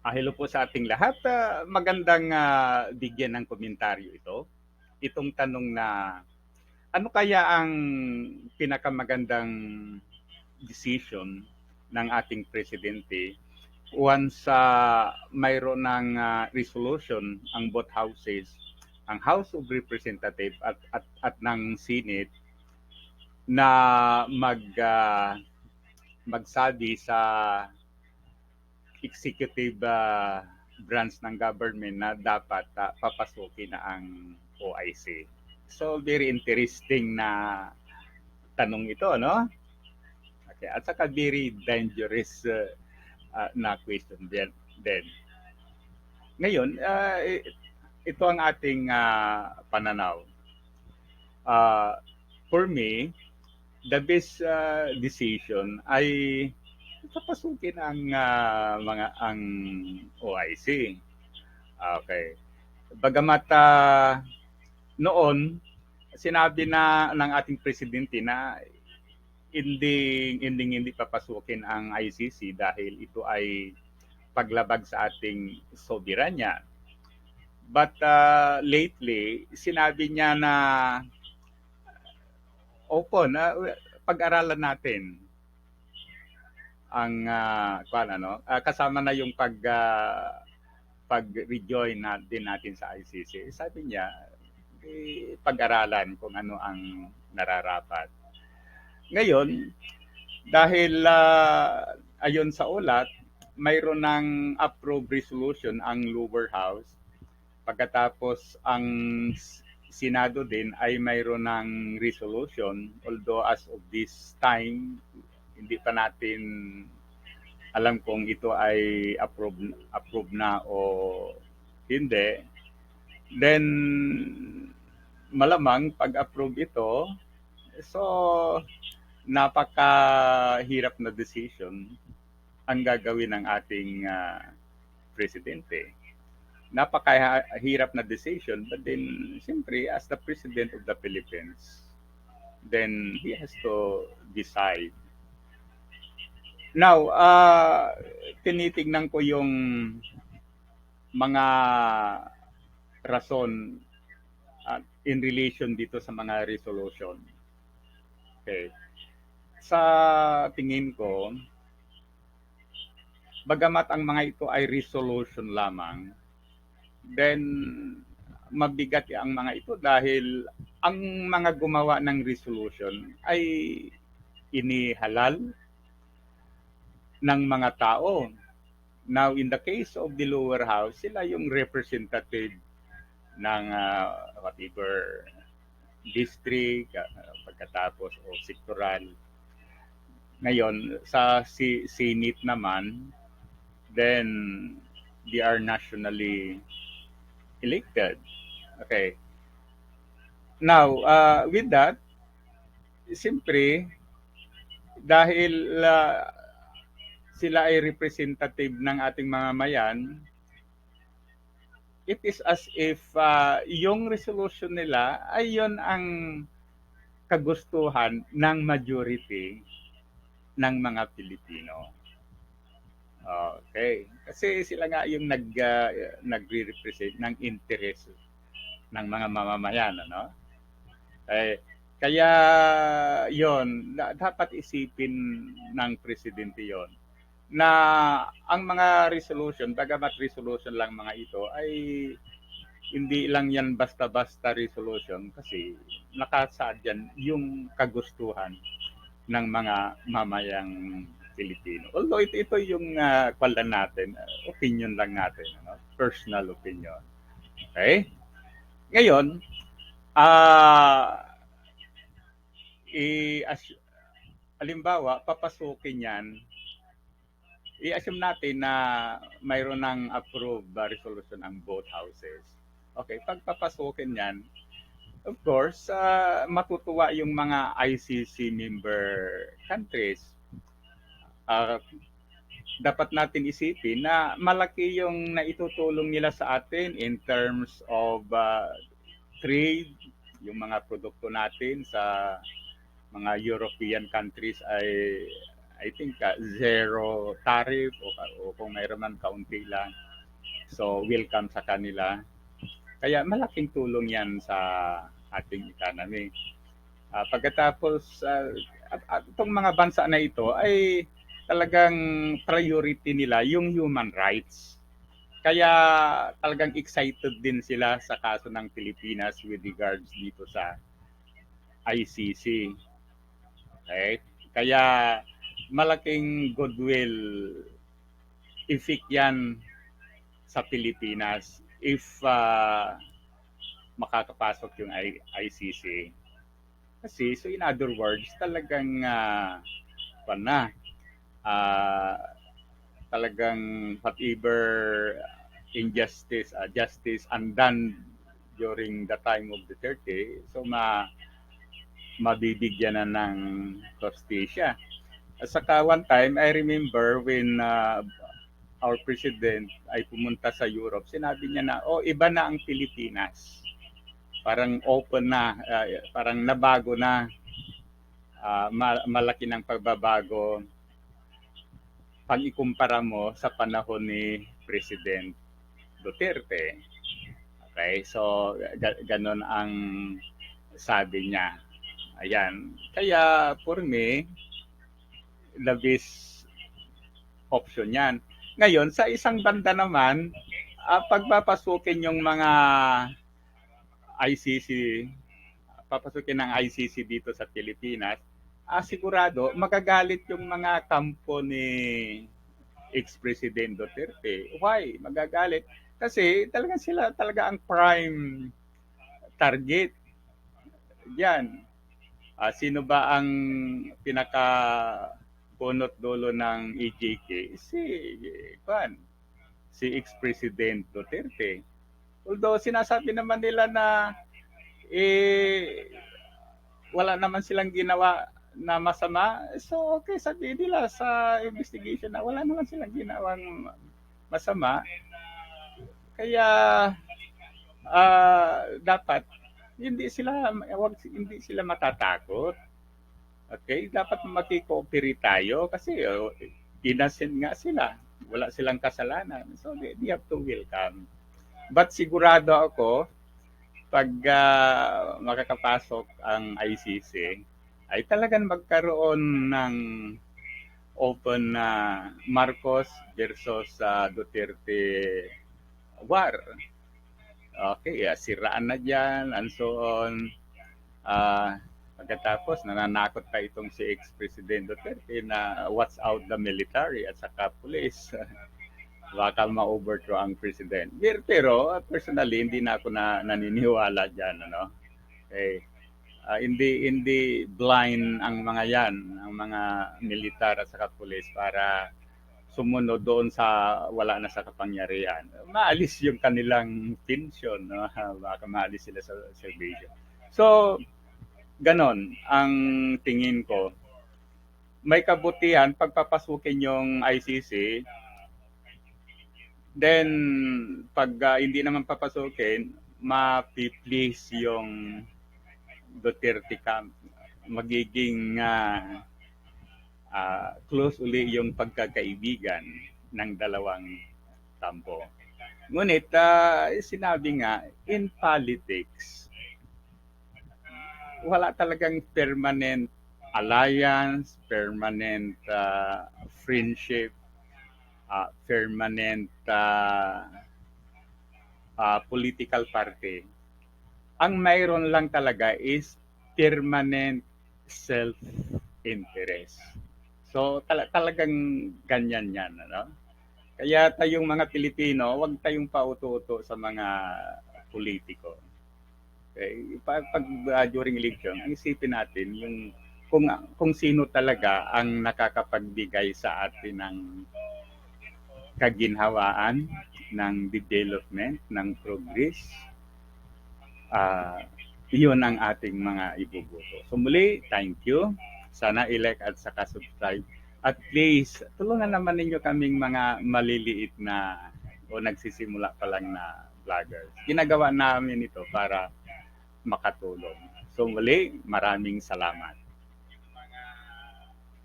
Hello po sa ating lahat. Magandang bigyan ng komentaryo ito. Itong tanong na ano kaya ang pinakamagandang decision ng ating presidente once mayroon ng resolution ang both houses, ang House of Representatives at ng Senate na magsabi sa executive branch ng government na dapat papasukin na ang OIC. So very interesting na tanong ito, no? Okay, at saka very dangerous na question din. Ngayon, ito ang ating pananaw. Uh, for me, the best decision ay papasukin ang ang OIC. Okay. Bagamat noon sinabi na ng ating presidente na hindi papasukin ang ICC dahil ito ay paglabag sa ating soberanya. But lately, sinabi niya na opo, na pag-aralan natin ang kasama na yung pag-rejoin natin sa ICC. Sabi niya, pag-aralan kung ano ang nararapat. Ngayon, dahil ayon sa ulat, mayroon ng approved resolution ang lower house. Pagkatapos ang Senado din ay mayroon ng resolution, although as of this time, hindi pa natin alam kung ito ay approve na o hindi. Then, malamang pag-approve ito, so napakahirap na decision ang gagawin ng ating presidente. Napakahirap na decision, but then, siyempre, as the President of the Philippines, then he has to decide. Now, tinitignan ko yung mga rason in relation dito sa mga resolution. Okay. Sa tingin ko, bagamat ang mga ito ay resolution lamang, then mabigat ang mga ito dahil ang mga gumawa ng resolution ay inihalal ng mga tao. Now, in the case of the lower house, sila yung representative ng whatever district, pagkatapos o sectoral. Ngayon, sa Senate naman, then they are nationally elected. Okay. Now, with that, siyempre, dahil sila ay representative ng ating mamamayan, it is as if yung resolution nila ay yon ang kagustuhan ng majority ng mga Pilipino. Okay. Kasi sila nga yung nagre-represent ng interest ng mga mamamayan, ano? Kaya yon dapat isipin ng presidente yon na ang mga resolution, bagamat resolution lang mga ito, ay hindi lang yan basta-basta resolution kasi nakasaad yan yung kagustuhan ng mga mamayang Pilipino. Although ito yung kwalan natin, opinion lang natin, ano? Personal opinion. Okay? Ngayon, as, halimbawa, papasukin yan, i-assume natin na mayroon ng approved resolution ang both houses. Okay, pag papasukin yan, of course, matutuwa yung mga ICC member countries. Dapat natin isipin na malaki yung naitutulong nila sa atin in terms of trade, yung mga produkto natin sa mga European countries I think zero tariff o kung mayroon man kaunti lang. So welcome sa kanila. Kaya malaking tulong yan sa ating economy. Pagkatapos, itong mga bansa na ito ay talagang priority nila yung human rights. Kaya talagang excited din sila sa kaso ng Pilipinas with regards dito sa ICC. Okay? Kaya malaking goodwill effect yan sa Pilipinas if makakapasok yung ICC. Kasi, so in other words, talagang uh, talagang whatever injustice, justice undone during the time of the 30, so mabibigyan na ng hostisya. At saka one time, I remember when our president ay pumunta sa Europe, sinabi niya na, iba na ang Pilipinas. Parang open na, parang nabago na, malaki ng pagbabago pag ikumpara mo sa panahon ni President Duterte. Okay, so ganon ang sabi niya. Ayan. Kaya for me, the best option yan. Ngayon, sa isang banda naman, pagpapasukin yung mga ICC, papasukin ng ICC dito sa Pilipinas, sigurado magagalit yung mga kampo ni ex-President Duterte. Why? Magagalit. Kasi sila talaga ang prime target. Yan. Sino ba ang pinaka punot dulo ng EJK? Si ex-President Duterte. Although sinasabi naman nila na wala naman silang ginawa na masama, so okay, sabihin nila sa investigation na wala naman silang ginawang masama. Kaya dapat hindi sila matatakot. Okay, dapat makikooperate tayo kasi innocent nga sila. Wala silang kasalanan. So they have to welcome. But sigurado ako pag makakapasok ang ICC, ay talagang magkaroon ng open na Marcos versus Duterte war. Okay, siraan na dyan, and so on. Pagkatapos, nananakot pa itong si ex-President Duterte na watch out the military at saka police. Baka ma-overthrow ang president. Pero personally, hindi na ako naniniwala dyan. Ano? Okay. Hindi blind ang mga yan, ang mga militar at saka pulis para sumunod doon sa wala na sa kapangyarihan. Maalis yung kanilang tension, no? Baka maalis sila sa salvation. So, ganon ang tingin ko. May kabutihan pagpapasukin yung ICC, then pag hindi naman papasukin, ma-please yung Duterte camp, magiging close uli yung pagkakaibigan ng dalawang kampo. Ngunit sinabi nga, in politics, wala talagang permanent alliance, permanent friendship, permanent political party. Ang mayroon lang talaga is permanent self-interest. So talagang ganyan yan. Ano? Kaya tayong mga Pilipino, huwag tayong pauto-uto sa mga politiko. Okay? Pag during election, ang isipin natin yung kung sino talaga ang nakakapagbigay sa atin ng kaginhawaan, ng development, ng progress. Iyon ang ating mga ibubuto. So muli, thank you. Sana i-like at saka subscribe. At please, tulungan naman ninyo kaming mga maliliit na o nagsisimula pa lang na vloggers. Ginagawa namin ito para makatulong. So muli, maraming salamat.